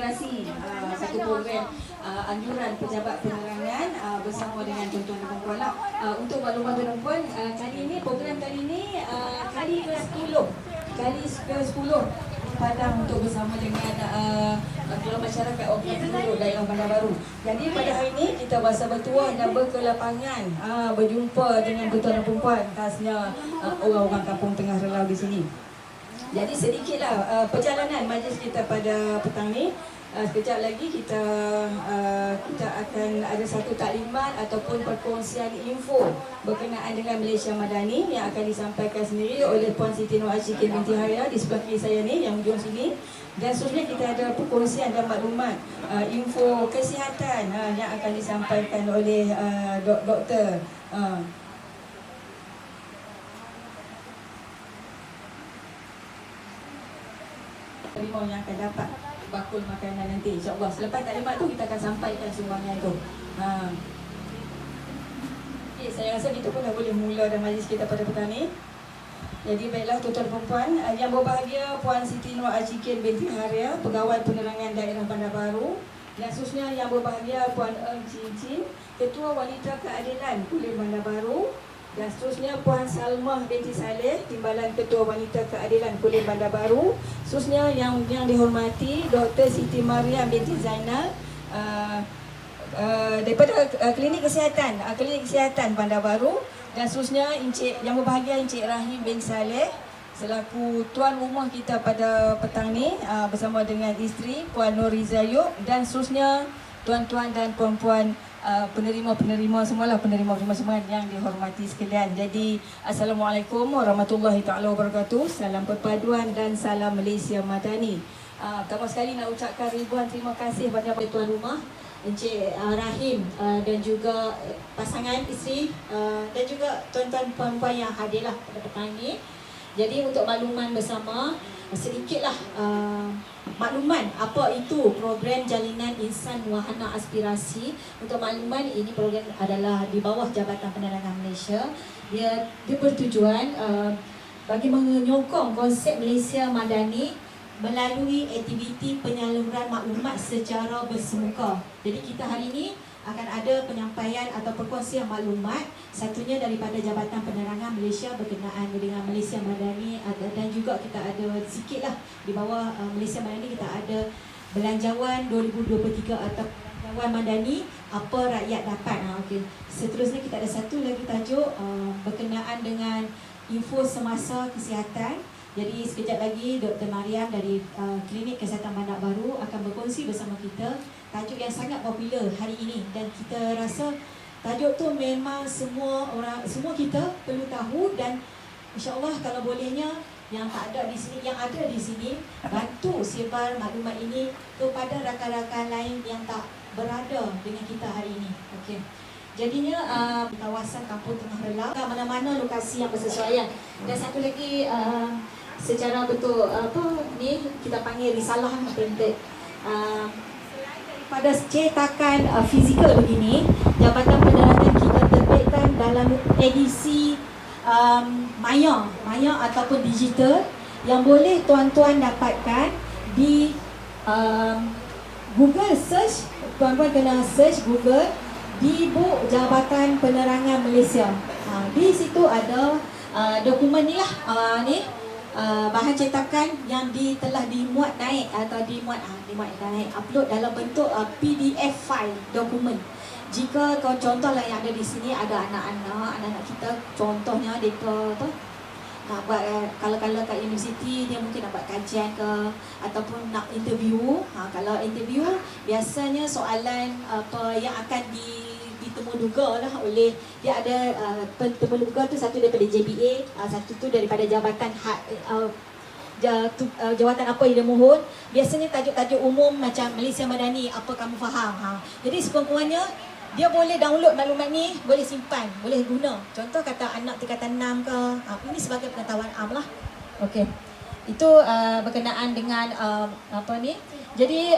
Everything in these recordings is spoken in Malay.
aspirasi satu program anjuran pejabat penerangan bersama dengan tuan-tuan dan puan-puan lah. Untuk maklumat tuan-puan, kali ini program kali ini kali ke-10 Padang untuk bersama dengan Keluar Masyarakat Okey Timur Daerah Bandar Baru. Jadi pada hari ini kita bahasa bertuah dan berkelapangan berjumpa dengan tuan-tuan dan puan-puan, khasnya orang-orang kampung Tengah Relau di sini. Jadi sedikitlah perjalanan majlis kita pada petang ni. Sekejap lagi kita akan ada satu taklimat ataupun perkongsian info berkenaan dengan Malaysia Madani yang akan disampaikan sendiri oleh Puan Siti Nur Ashikin binti Haria di sebelah kiri saya ni, yang hujung sini. Dan seterusnya kita ada perkongsian dan maklumat info kesihatan yang akan disampaikan oleh doktor. Limau yang akan dapat bakul makanan nanti, insyaAllah. Selepas taklimat tu kita akan sampaikan sumbangan tu. Okay, saya rasa kita pun dah boleh mula dah majlis kita pada petang ni. Jadi baiklah tuan-tuan dan puan yang berbahagia, Puan Siti Nur Ashikin binti Haria, Pegawai Penerangan Daerah Bandar Baru. Dan khususnya yang berbahagia Puan Eng Chin Chin, Ketua Wanita Keadilan Kulim Bandar Baru. Dan seterusnya Puan Salmah binti Saleh, Timbalan Ketua Wanita Keadilan Kulim Bandar Baru. Seterusnya yang dihormati Dr. Siti Mariam binti Zainal daripada Klinik Kesihatan Bandar Baru. Dan seterusnya yang berbahagia Encik Rahim bin Saleh selaku tuan rumah kita pada petang ni bersama dengan isteri Puan Nuriza Yuk. Dan seterusnya tuan-tuan dan puan-puan penerima semualah, penerima semua yang dihormati sekalian. Jadi Assalamualaikum warahmatullahi taala wabarakatuh. Salam perpaduan dan salam Malaysia Madani. Pertama sekali nak ucapkan ribuan terima kasih kepada tuan rumah Encik Rahim dan juga pasangan isteri dan juga tuan-tuan puan-puan yang hadirlah pada petang ini. Jadi untuk makluman bersama, sedikitlah makluman apa itu program Jalinan Insan Wahana Aspirasi. Untuk makluman, ini program adalah di bawah Jabatan Penerangan Malaysia. Dia bertujuan bagi menyokong konsep Malaysia Madani melalui aktiviti penyaluran maklumat secara bersemuka. Jadi kita hari ini akan ada penyampaian atau perkongsian maklumat, satunya daripada Jabatan Penerangan Malaysia berkenaan dengan Malaysia Madani, dan juga kita ada sikitlah di bawah Malaysia Madani kita ada Belanjawan 2023 atau Belanjawan Madani apa rakyat dapat. Okay. Seterusnya kita ada satu lagi tajuk berkenaan dengan info semasa kesihatan. Jadi sekejap lagi Dr. Mariam dari Klinik Kesihatan Bandar Baru akan berkongsi bersama kita tajuk yang sangat popular hari ini, dan kita rasa tajuk tu memang semua kita perlu tahu, dan insya-Allah kalau bolehnya yang tak ada di sini, yang ada di sini, bantu sebar maklumat ini kepada rakan-rakan lain yang tak berada dengan kita hari ini. Okey. Jadinya kawasan Kampung Tengah Relau, mana-mana lokasi yang bersesuaian. Dan satu lagi secara betul ni kita panggil risalah printed. Pada cetakan fizikal begini, Jabatan Penerangan kita terbitkan dalam edisi maya ataupun digital yang boleh tuan-tuan dapatkan di Google search. Tuan-tuan kena search Google di Book Jabatan Penerangan Malaysia. Di situ ada dokumen ni lah, bahan cetakan yang telah dimuat naik atau dimuat naik, upload dalam bentuk PDF file dokumen. Jika contohlah yang ada di sini ada anak-anak kita, contohnya mereka nak buat kalau kat universiti, dia mungkin nak buat kajian ke ataupun nak interview. Kalau interview biasanya soalan apa yang akan ditemuduga lah oleh dia ada temuduga tu, satu daripada JBA, satu tu daripada jabatan jawatan apa yang dia mohon. Biasanya tajuk-tajuk umum macam Malaysia Madani, apa kamu faham. Jadi sekurang-kurangnya dia boleh download maklumat ni, boleh simpan, boleh guna. Contoh kata anak tingkatan 6 ke, ini sebagai pengetahuan am lah. Okey. Itu berkenaan dengan apa ni. Jadi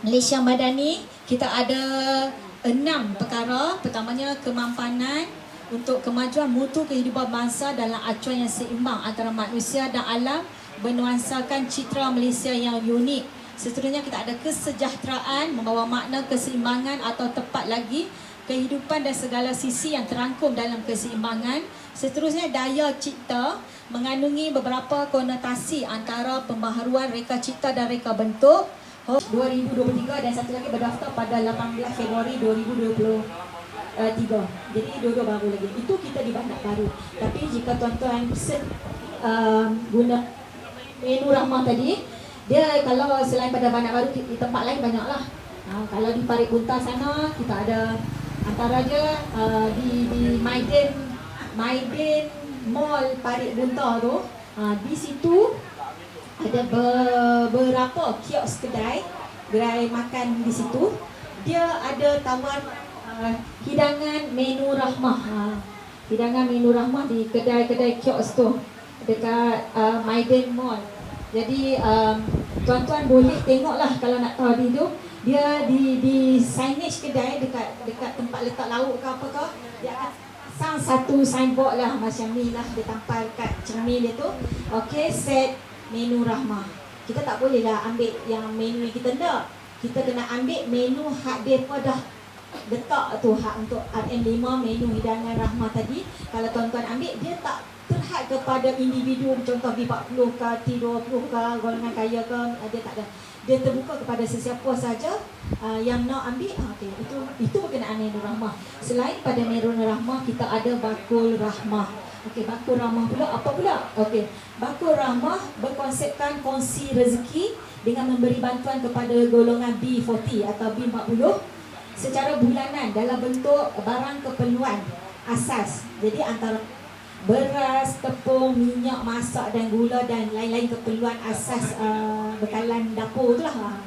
Malaysia Madani kita ada 6 perkara. Pertamanya kemampanan untuk kemajuan mutu kehidupan bangsa dalam acuan yang seimbang antara manusia dan alam, bernuansakan citra Malaysia yang unik Seterusnya kita ada kesejahteraan, membawa makna keseimbangan atau tepat lagi kehidupan dan segala sisi yang terangkum dalam keseimbangan. Seterusnya daya cipta mengandungi beberapa konotasi antara pembaharuan reka cipta dan reka bentuk 2023 dan satu lagi berdaftar pada 18 Februari 2023. Jadi dua-dua baru lagi. Itu kita di Bandar Baru. Tapi jika tuan-tuan guna menu Rahmah tadi, dia kalau selain pada Bandar Baru di tempat lain banyaklah. Kalau di Parit Buntar sana kita ada antara dia di Maiden Mall Parit Buntar tu. Di situ ada beberapa kios kedai makan di situ. Dia ada tawar hidangan menu Rahmah. Hidangan menu Rahmah di kedai-kedai kios tu dekat Maiden Mall. Jadi tuan-tuan boleh tengoklah kalau nak tahu tu. Dia di signage kedai dekat tempat letak lauk ke apa ke, dia akan pasang satu signboard lah macam ni lah, dia tampal kat cermin dia tu. Okey, set menu Rahmah. Kita tak boleh lah ambil yang menu yang kita nak. Kita kena ambil menu hak depa dah letak tu, hak untuk RM5 menu hidangan Rahmah tadi. Kalau tuan-tuan ambil, dia tak terhad kepada individu, contoh B40 ke T20 ke golongan kaya ke, dia tak ada. Dia terbuka kepada sesiapa saja yang nak ambil. Okay, itu berkenaan menu Rahmah. Selain pada menu Rahmah, kita ada bakul Rahmah. Okey, bakul Rahmah pula apa pula? Okey, bakul Rahmah berkonsepkan kongsi rezeki dengan memberi bantuan kepada golongan B40 atau B40 secara bulanan dalam bentuk barang keperluan asas. Jadi antara beras, tepung, minyak masak dan gula dan lain-lain keperluan asas bekalan dapur tu lah.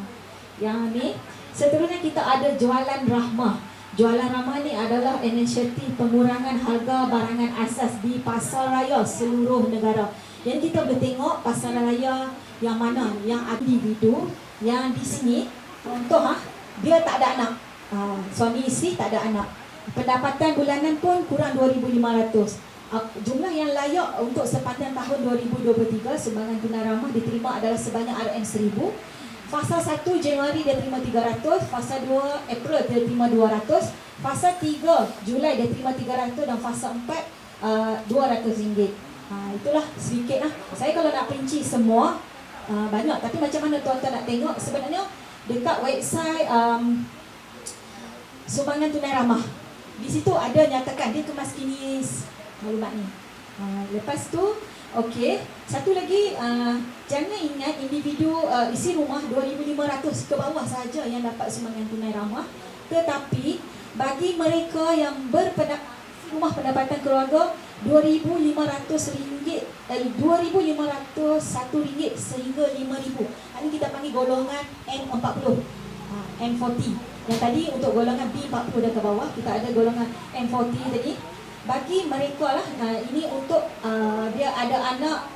Yang ni. Seterusnya kita ada jualan Rahmah. Jualan Rahmah ni adalah inisiatif pengurangan harga barangan asas di pasar raya seluruh negara. Jadi kita boleh tengok pasar raya yang mana yang ada individu yang di sini, contoh dia tak ada anak. Suami isteri tak ada anak. Pendapatan bulanan pun kurang 2,500. Jumlah yang layak untuk sepanjang tahun 2023 sumbangan tunai Rahmah diterima adalah sebanyak RM1,000. Fasa 1 Januari dia terima 300, fasa 2 April dia terima 200, fasa 3 Julai dia terima 300 dan fasa 4 RM200. Itulah sedikit lah. Saya kalau nak perinci semua banyak, tapi macam mana tuan-tuan nak tengok sebenarnya dekat website sumbangan tunai Rahmah. Di situ ada nyatakan dia kemas kini maklumat ni. Lepas tu, okey, satu lagi jangan ingat individu isi rumah 2,500 ke bawah saja yang dapat sumbangan tunai Rahmah. Tetapi bagi mereka yang rumah pendapatan keluarga RM2,500, RM2,501 sehingga RM5,000. Ini kita panggil golongan N40, N40. Yang tadi untuk golongan B40 dan ke bawah, kita ada golongan N40 tadi. Bagi mereka lah, ini untuk dia ada anak,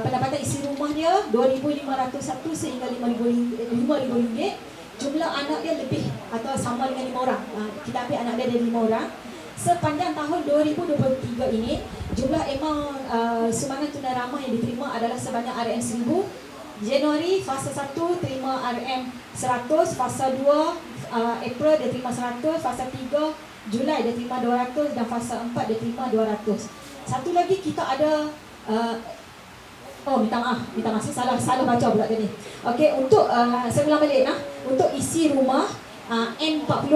pendapatan isi rumah dia RM2,501 sehingga RM5,000. Jumlah anak dia lebih atau sama dengan 5 orang. Kita ambil anak dia dari 5 orang. Sepanjang tahun 2023 ini, jumlah sumbangan tunai Rahmah yang diterima adalah sebanyak RM1,000. Januari fasa 1 terima RM100, fasa 2 April dia terima 100, fasa 3 Julai dia terima 200 dan fasa 4 dia terima 200. Satu lagi kita ada minta maaf salah baca pula tadi. Okey, untuk saya ulang balik untuk isi rumah N40,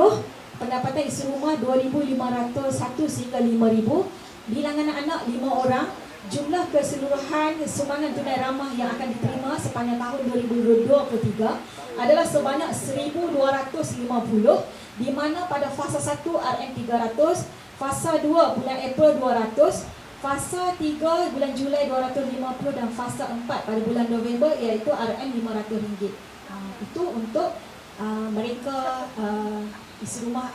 pendapatan isi rumah 2,501 sehingga 5,000. Bilangan anak 5 orang. Jumlah keseluruhan sumbangan tunai Rahmah yang akan diterima sepanjang tahun 2023 adalah sebanyak 1,250, di mana pada fasa 1 RM300, fasa 2 bulan April 200, fasa 3 bulan Julai 250 dan fasa 4 pada bulan November iaitu RM500. Itu untuk mereka isi rumah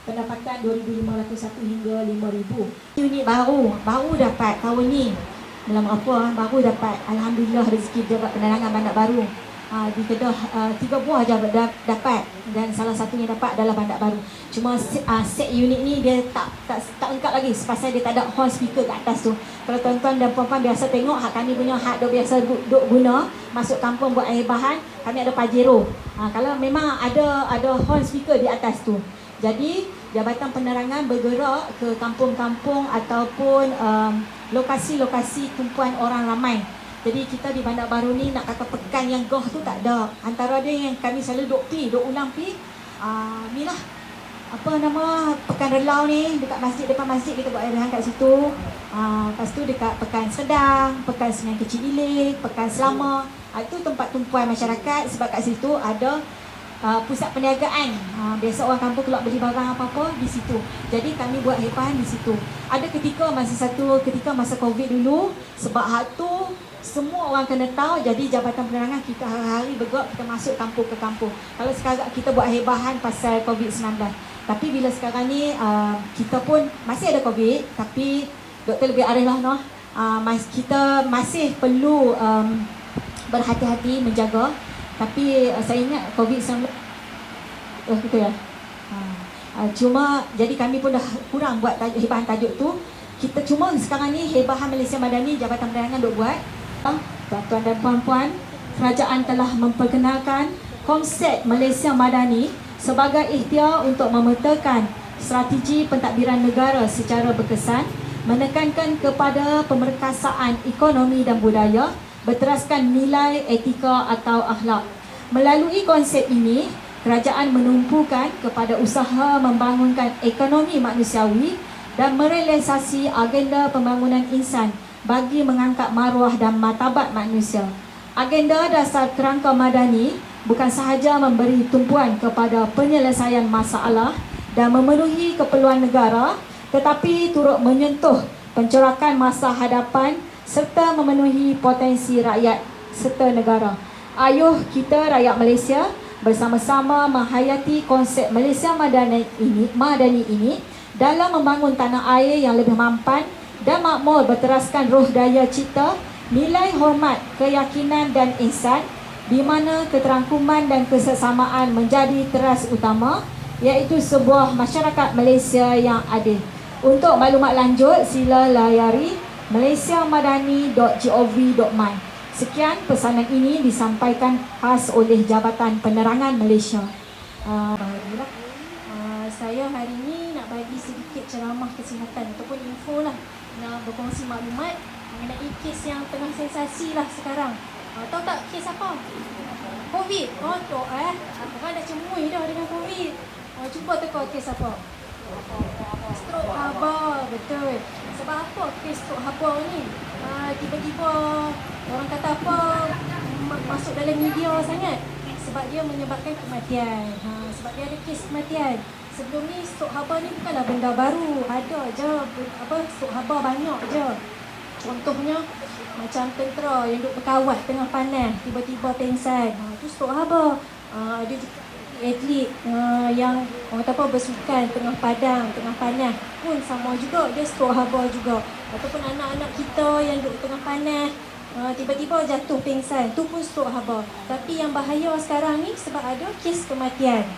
pendapatan 2,501 hingga 5,000. Unit baru dapat tahun ni. Dalam apa baru dapat, alhamdulillah rezeki dapat penerangan Bandar Baru. di Kedah 3 buah je dapat, dan salah satunya dapat adalah Bandar Baru. Cuma set unit ni dia tak lengkap lagi pasal dia tak ada horn speaker kat atas tu. Kalau tuan-tuan dan puan-puan biasa tengok kami punya duk biasa duk guna masuk kampung buat air bahan, kami ada Pajero. Kalau memang ada horn speaker di atas tu. Jadi Jabatan Penerangan bergerak ke kampung-kampung ataupun lokasi-lokasi tumpuan orang ramai. Jadi kita di Bandar Baru ni nak kata pekan yang goh tu tak ada. Antara dia yang kami selalu duk ulang ni lah. Apa nama pekan relau ni dekat masjid, depan masjid kita buat air rehan kat situ. Lepas tu dekat pekan Sedang, pekan Sungai Kecil Ilik, pekan Selama. Itu tempat tumpuan masyarakat sebab kat situ ada pusat perniagaan. Biasa orang kampung keluar beli barang apa-apa di situ. Jadi kami buat air bahan di situ. Ada ketika masa Covid dulu, sebab hak tu semua orang kena tahu, jadi Jabatan Penerangan kita hari-hari bergerak, kita masuk kampung ke kampung. Kalau sekarang kita buat air bahan pasal COVID-19. Tapi bila sekarang ni kita pun masih ada COVID, tapi doktor lebih arif lah noh. Kita masih perlu berhati-hati menjaga. Tapi saya ingat COVID-19 gitu ya. Cuma jadi kami pun dah kurang buat air bahan tajuk tu. Kita cuma sekarang ni air bahan Malaysia Madani Jabatan Penerangan duk buat. Tuan-tuan dan puan-puan, kerajaan telah memperkenalkan konsep Malaysia Madani sebagai ikhtiar untuk memetakan strategi pentadbiran negara secara berkesan, menekankan kepada pemerkasaan ekonomi dan budaya berteraskan nilai etika atau akhlak. Melalui konsep ini, kerajaan menumpukan kepada usaha membangunkan ekonomi manusiawi dan merealisasi agenda pembangunan insan bagi mengangkat maruah dan martabat manusia. Agenda dasar kerangka madani bukan sahaja memberi tumpuan kepada penyelesaian masalah dan memenuhi keperluan negara, tetapi turut menyentuh pencorakan masa hadapan serta memenuhi potensi rakyat serta negara. Ayuh kita rakyat Malaysia bersama-sama menghayati konsep Malaysia Madani ini dalam membangun tanah air yang lebih mampan dan makmur berteraskan roh daya cipta, nilai hormat, keyakinan dan ihsan, di mana keterangkuman dan kesesamaan menjadi teras utama, iaitu sebuah masyarakat Malaysia yang adil. Untuk maklumat lanjut, sila layari malaysiamadani.gov.my. Sekian pesanan ini disampaikan khas oleh Jabatan Penerangan Malaysia. Saya hari ini nak bagi sedikit ceramah kesihatan ataupun info lah, nak berkongsi maklumat mengenai kes yang tengah sensasi lah sekarang. Tahu tak kes apa? Covid. Orang dah cemui dah dengan Covid. Cuba teka kes apa? Strok haba. Betul. Sebab apa kes strok haba ni tiba-tiba orang kata apa masuk dalam media sangat? Sebab dia menyebabkan kematian. Sebab dia ada kes kematian. Sebelum ni strok haba ni bukanlah benda baru. Ada je strok haba banyak je. Contohnya macam tentera yang duduk berkawat tengah panas, tiba-tiba pengsan. Itu strok haba. Ada juga atlet yang orang kata apa bersukan tengah padang, tengah panas pun sama juga, dia strok haba juga. Ataupun anak-anak kita yang duduk tengah panas tiba-tiba jatuh pengsan, tu pun strok haba. Tapi yang bahaya sekarang ni sebab ada kes kematian.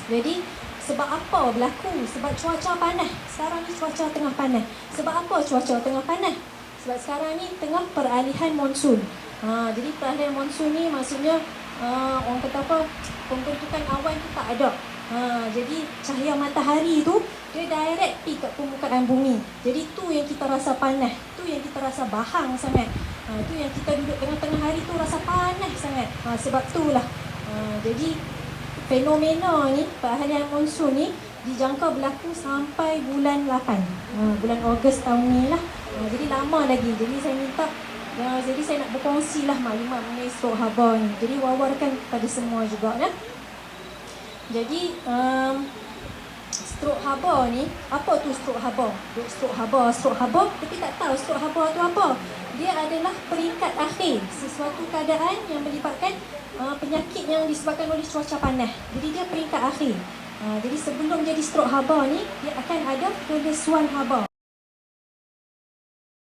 Jadi sebab apa berlaku? Sebab cuaca panas. Sekarang ni cuaca tengah panas. Sebab apa cuaca tengah panas? Sebab sekarang ni tengah peralihan monsun. Jadi peralihan monsun ni maksudnya orang kata apa, pembentukan awan tu tak ada. Jadi cahaya matahari tu dia direct pergi kat permukaan bumi. Jadi tu yang kita rasa panas, tu yang kita rasa bahang sangat. Tu yang kita duduk tengah-tengah hari tu rasa panas sangat. Sebab itulah. Jadi fenomena ni, peralihan monsun ni dijangka berlaku sampai bulan 8. Bulan Ogos tahun ni lah. Jadi lama lagi. Jadi saya minta jadi saya nak berkongsi lah maklumat mengenai strok haba ni. Jadi wawarkan kepada semua juga ya. Jadi strok haba ni, apa tu strok haba? Strok haba, tapi tak tahu strok haba tu apa. Dia adalah peringkat akhir sesuatu keadaan yang melibatkan penyakit yang disebabkan oleh cuaca panas. Jadi dia peringkat akhir. Jadi sebelum jadi strok haba ni, dia akan ada kelesuan haba.